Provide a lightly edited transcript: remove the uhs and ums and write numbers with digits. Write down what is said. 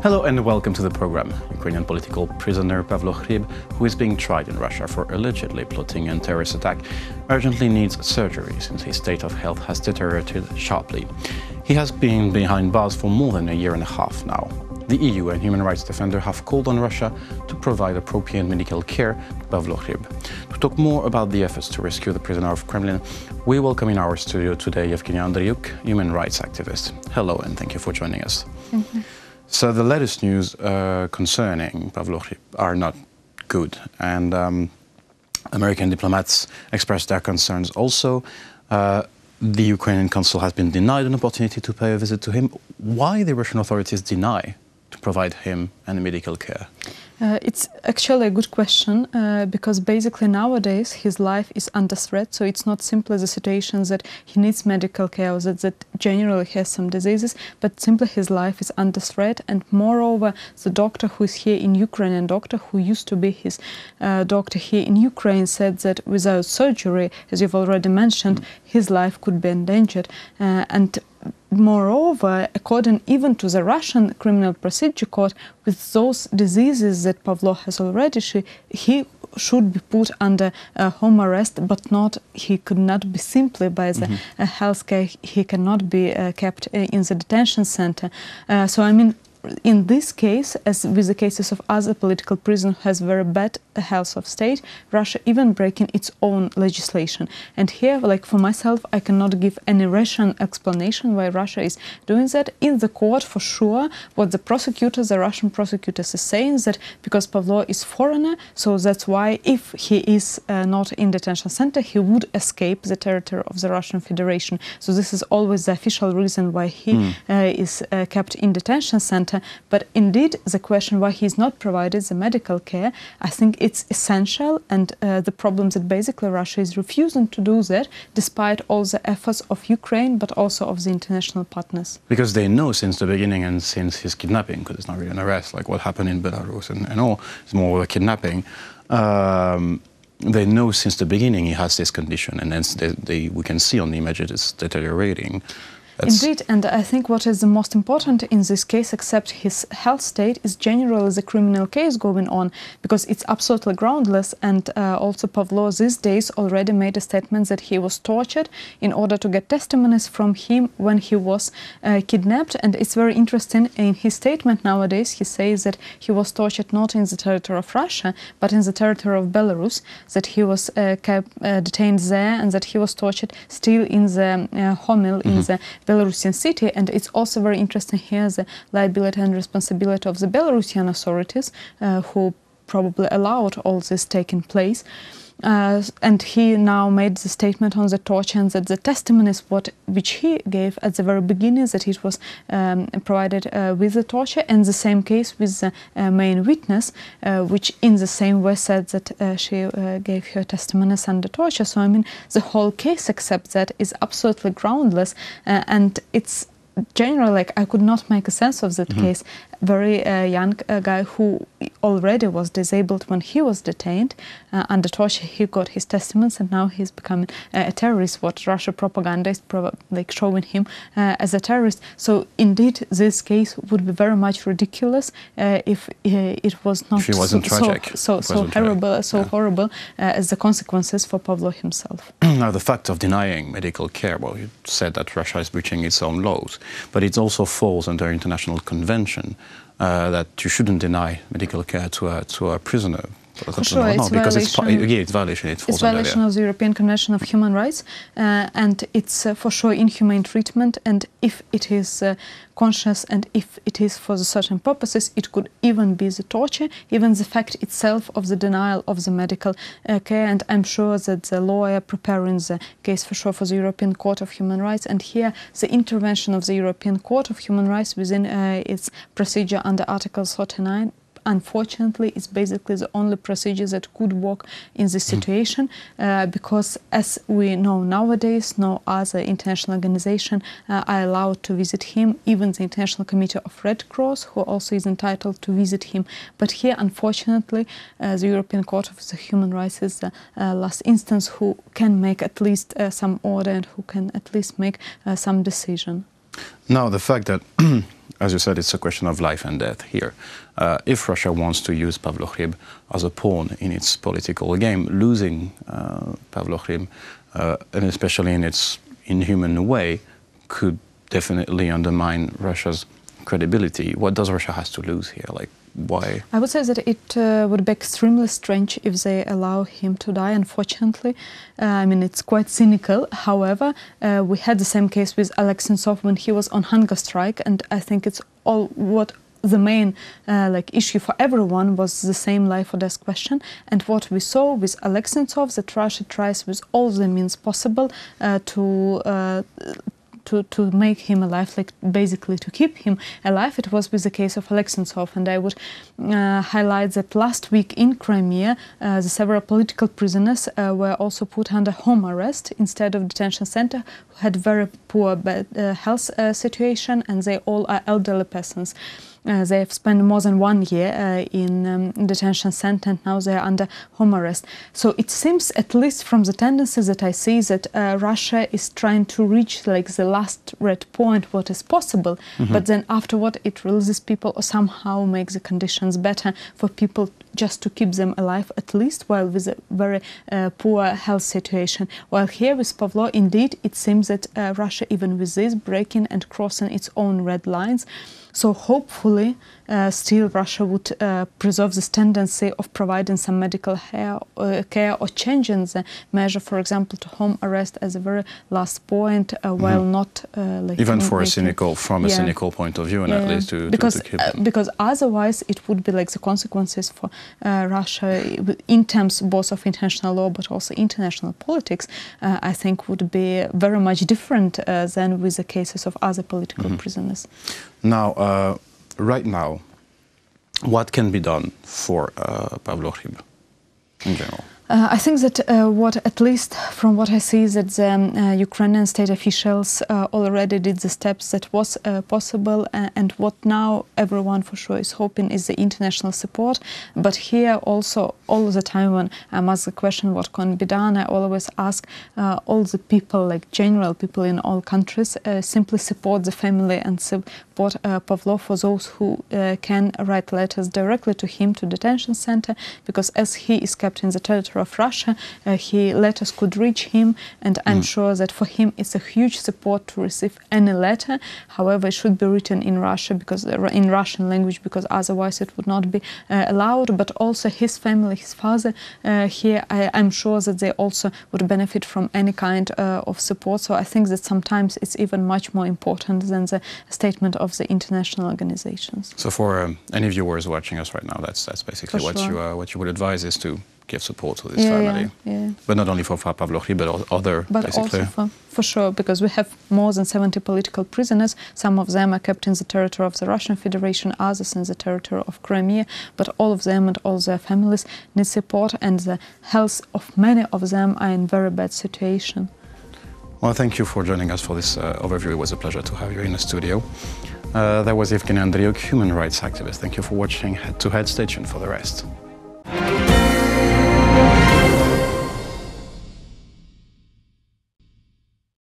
Hello and welcome to the program. Ukrainian political prisoner Pavlo Hryb, who is being tried in Russia for allegedly plotting a terrorist attack, urgently needs surgery since his state of health has deteriorated sharply. He has been behind bars for more than a year and a half now. The EU and human rights defenders have called on Russia to provide appropriate medical care to Pavlo Hryb. To talk more about the efforts to rescue the prisoner of Kremlin, we welcome in our studio today Eugenia Andriyuk, human rights activist. Hello and thank you for joining us. Thank you. So the latest news concerning Pavlo Hryb are not good, and American diplomats expressed their concerns also. The Ukrainian consul has been denied an opportunity to pay a visit to him. Why the Russian authorities deny to provide him any medical care? It's actually a good question because basically nowadays his life is under threat, so it's not simply the situation that he needs medical care or that generally has some diseases, but simply his life is under threat. And moreover, the doctor who is here in Ukraine, and doctor who used to be his doctor here in Ukraine, said that without surgery, as you've already mentioned, his life could be endangered. And moreover, according even to the Russian Criminal Procedure Court, with those diseases that Pavlo has already, he should be put under home arrest, but he could not be simply by the health care. He cannot be kept in the detention center. So I mean, in this case, as with the cases of other political prisoners who has very bad health of state, Russia even breaking its own legislation. And here, like for myself, I cannot give any rational explanation why Russia is doing that. In the court, for sure, what the Russian prosecutors, is saying that because Pavlo is foreigner, so that's why if he is not in detention center, he would escape the territory of the Russian Federation. So this is always the official reason why he is kept in detention center. But indeed, the question why he is not provided the medical care, I think it's essential, and the problem that basically Russia is refusing to do that, despite all the efforts of Ukraine, but also of the international partners. Because they know since the beginning and since his kidnapping, because it's not really an arrest, like what happened in Belarus and all, it's more of a kidnapping. They know since the beginning he has this condition, and then we can see on the images it's deteriorating. Indeed, and I think what is the most important in this case, except his health state, is generally the criminal case going on, because it's absolutely groundless. And also Pavlo these days already made a statement that he was tortured in order to get testimonies from him when he was kidnapped. And it's very interesting, in his statement nowadays he says that he was tortured not in the territory of Russia, but in the territory of Belarus, that he was detained there, and that he was tortured still in the Homel, in the Belarusian city. And it's also very interesting here the liability and responsibility of the Belarusian authorities who probably allowed all this taking place. And he now made the statement on the torture, and that the testimonies which he gave at the very beginning, that it was provided with the torture, and the same case with the main witness, which in the same way said that she gave her testimonies under torture. So I mean, the whole case, except that, is absolutely groundless, and it's generally, like, I could not make a sense of that case. Very young guy who already was disabled when he was detained under torture. He got his testaments, and now he's becoming a terrorist. What Russia propaganda is showing him as a terrorist. So indeed, this case would be very much ridiculous if it was not horrible as the consequences for Pavlo himself. Now, the fact of denying medical care, well, you said that Russia is breaching its own laws, but it also falls under international convention that you shouldn't deny medical care to a prisoner. For sure, it's violation. It's violation of the European Convention of Human Rights, and it's for sure inhumane treatment. And if it is conscious, and if it is for the certain purposes, it could even be the torture, even the fact itself of the denial of the medical care. And I'm sure that the lawyer preparing the case for sure for the European Court of Human Rights, and here the intervention of the European Court of Human Rights within its procedure under Article 39, unfortunately, it's basically the only procedure that could work in this situation, because as we know nowadays, no other international organization are allowed to visit him, even the International Committee of Red Cross, who also is entitled to visit him. But here, unfortunately, the European Court of the Human Rights is the last instance who can make at least some order, and who can at least make some decision. Now, the fact that, as you said, it's a question of life and death here. If Russia wants to use Pavlo Hryb as a pawn in its political game, losing Pavlo Hryb, and especially in its inhuman way, could definitely undermine Russia's credibility. What does Russia has to lose here? Like, why? I would say that it would be extremely strange if they allow him to die, unfortunately. I mean, it's quite cynical. However, we had the same case with Sentsov when he was on hunger strike, and I think it's all what the main issue for everyone was the same life or death question. And what we saw with Sentsov, that Russia tries with all the means possible to make him alive, like basically to keep him alive. It was with the case of Sentsov, and I would highlight that last week in Crimea, the several political prisoners were also put under home arrest instead of detention center, who had very poor health situation, and they all are elderly persons. They have spent more than 1 year in detention center, and now they are under home arrest. So it seems, at least from the tendencies that I see, that Russia is trying to reach like the last red point, what is possible, but then afterward it releases people or somehow makes the conditions better for people just to keep them alive, at least while with a very poor health situation. While here with Pavlo, indeed, it seems that Russia, even with this, breaking and crossing its own red lines. So hopefully, still Russia would preserve this tendency of providing some medical care or changing the measure, for example, to home arrest as a very last point, while not even for a cynical, from a cynical point of view, and at least to keep them. Because otherwise it would be like the consequences for Russia in terms both of international law but also international politics, I think would be very much different than with the cases of other political prisoners. Now, right now, what can be done for Pavlo Hryb in general? I think that at least from what I see, that the Ukrainian state officials already did the steps that was possible, and what now everyone for sure is hoping is the international support. But here also, all the time when I'm asked the question what can be done, I always ask all the people, like general people in all countries, simply support the family and support Pavlo. For those who can write letters directly to him, to detention center, because as he is kept in the territory of Russia, letters could reach him, and I'm sure that for him it's a huge support to receive any letter. However, it should be written in Russia, because in Russian language, because otherwise it would not be allowed. But also his family, his father here, I'm sure that they also would benefit from any kind of support. So I think that sometimes it's even much more important than the statement of the international organizations. So for any viewers watching us right now, that's basically what you would advise, is to give support to this family. But not only for Pavlo Hryb, but other, basically. Also for sure, because we have more than 70 political prisoners. Some of them are kept in the territory of the Russian Federation, others in the territory of Crimea. But all of them and all their families need support, and the health of many of them are in very bad situation. Well, thank you for joining us for this overview. It was a pleasure to have you in the studio. That was Eugenia Andriyuk, human rights activist. Thank you for watching Head to Head. Stay tuned for the rest.